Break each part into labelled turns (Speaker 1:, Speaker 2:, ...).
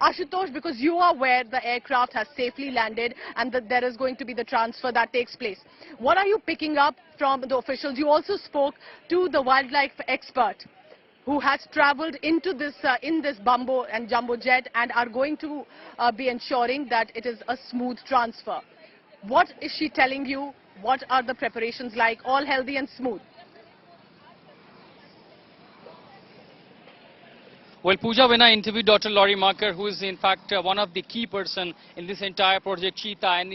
Speaker 1: Ashutosh, because you are where the aircraft has safely landed and that there is going to be the transfer that takes place. What are you picking up from the officials? You also spoke to the wildlife expert who has travelled into this in this Bumbo and Jumbo Jet and are going to be ensuring that it is a smooth transfer. What is she telling you? What are the preparations like? All healthy and smooth?
Speaker 2: Well, Pooja, when I interviewed Dr. Laurie Marker, who is in fact one of the key person in this entire project Cheetah, and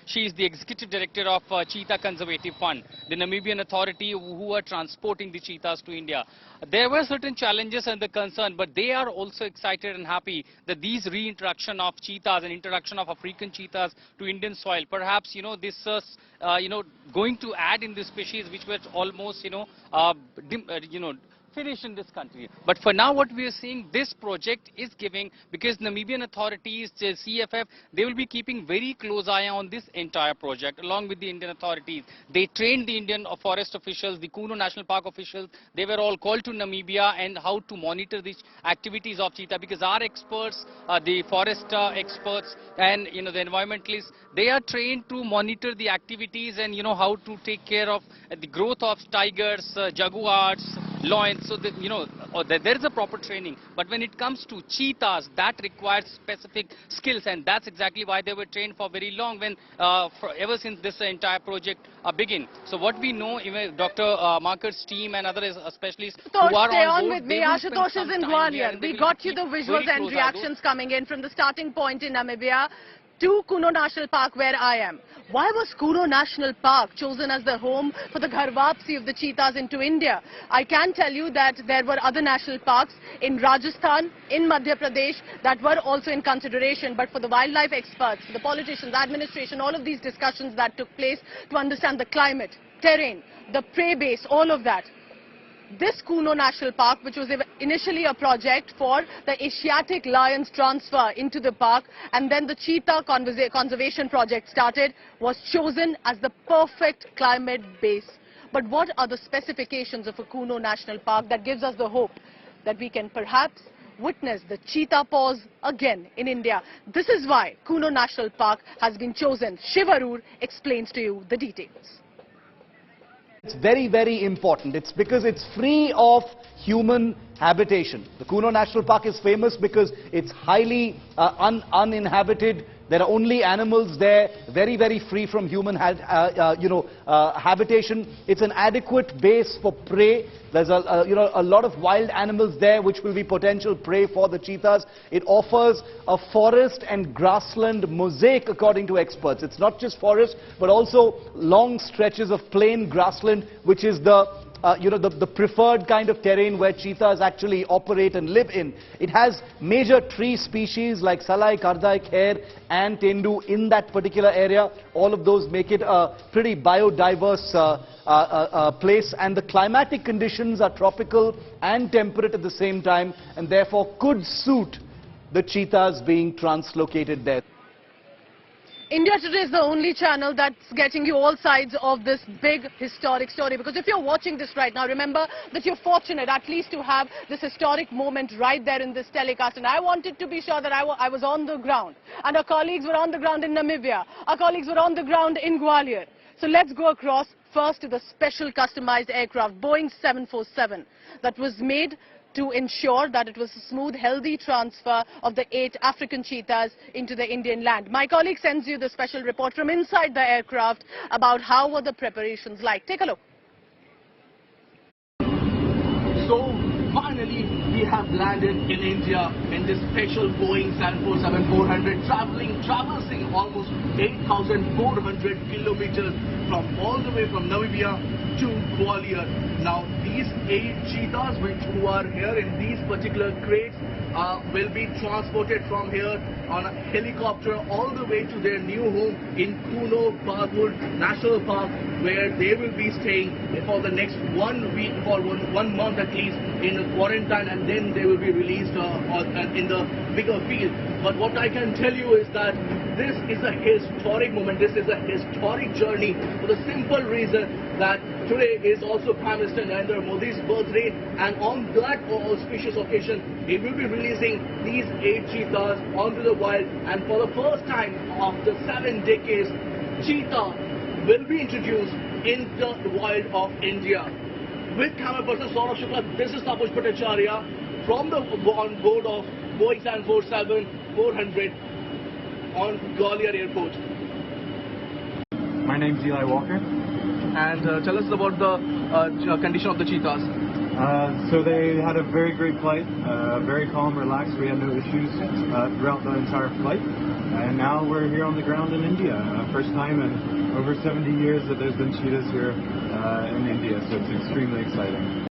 Speaker 2: she is the executive director of Cheetah Conservative Fund, the Namibian authority who are transporting the cheetahs to India. There were certain challenges and the concern, but they are also excited and happy that these reintroduction of cheetahs and introduction of African cheetahs to Indian soil, perhaps, this going to add in this species which was almost, finished in this country. But for now, what we are seeing, this project is giving, because Namibian authorities, the CFF, they will be keeping very close eye on this entire project along with the Indian authorities. They trained the Indian forest officials, the Kuno National Park officials. They were all called to Namibia and how to monitor these activities of cheetah, because our experts, the forest experts and the environmentalists, they are trained to monitor the activities and how to take care of the growth of tigers, jaguars, lions. So that, there is a proper training. But when it comes to cheetahs, that requires specific skills, and that's exactly why they were trained for very long, when ever since this entire project began. So what we know, even Dr. Marker's team and other specialists who are
Speaker 1: stay
Speaker 2: on board,
Speaker 1: with me. Ashutosh is in Gwalior. We got you the visuals and reactions coming in from the starting point in Namibia to Kuno National Park, where I am. Why was Kuno National Park chosen as the home for the Ghar Wapsi of the cheetahs into India? I can tell you that there were other national parks in Rajasthan, in Madhya Pradesh, that were also in consideration. But for the wildlife experts, the politicians, administration, all of these discussions that took place to understand the climate, terrain, the prey base, all of that. This Kuno National Park, which was initially a project for the Asiatic lions transfer into the park, and then the cheetah conservation project started, was chosen as the perfect climate base. But what are the specifications of a Kuno National Park that gives us the hope that we can perhaps witness the cheetah pause again in India? This is why Kuno National Park has been chosen. Shivarur explains to you the details.
Speaker 3: It's very, very important. It's because it's free of human habitation. The Kuno National Park is famous because it's highly uninhabited. There are only animals there, very, very free from human habitation. It's an adequate base for prey. There's a lot of wild animals there which will be potential prey for the cheetahs. It offers a forest and grassland mosaic, according to experts. It's not just forest, but also long stretches of plain grassland, which is the preferred kind of terrain where cheetahs actually operate and live in. It has major tree species like Salai, Kardai, Kher and Tendu in that particular area. All of those make it a pretty biodiverse place, and the climatic conditions are tropical and temperate at the same time, and therefore could suit the cheetahs being translocated there.
Speaker 1: India Today is the only channel that's getting you all sides of this big historic story. Because if you're watching this right now, remember that you're fortunate at least to have this historic moment right there in this telecast. And I wanted to be sure that I was on the ground. And our colleagues were on the ground in Namibia. Our colleagues were on the ground in Gwalior. So let's go across first to the special customized aircraft, Boeing 747, that was made to ensure that it was a smooth, healthy transfer of the 8 African cheetahs into the Indian land. My colleague sends you the special report from inside the aircraft about how were the preparations like. Take a look.
Speaker 4: So finally, we have landed in India in this special Boeing 747-400 traversing almost 8,400 kilometers from all the way from Namibia to Gwalior. Now these 8 cheetahs who are here in these particular crates will be transported from here on a helicopter all the way to their new home in Kuno National Park, where they will be staying for the next 1 week or one month at least in a quarantine, and then they will be released in the bigger field. But what I can tell you is that this is a historic moment, this is a historic journey, for the simple reason that today is also Prime Minister Narendra Modi's birthday, and on that auspicious occasion, he will be releasing these 8 cheetahs onto the wild, and for the first time after 7 decades, cheetah will be introduced in the wild of India. With camera person Saurabh Shukla, this is Tapush Bhattacharya from the on board of Boeing 747-400 on Gwalior Airport.
Speaker 5: My name's Eli Walker.
Speaker 4: And tell us about the condition of the cheetahs.
Speaker 5: So they had a very great flight, very calm, relaxed. We had no issues throughout the entire flight. And now we're here on the ground in India. First time in over 70 years that there's been cheetahs here in India, so it's extremely exciting.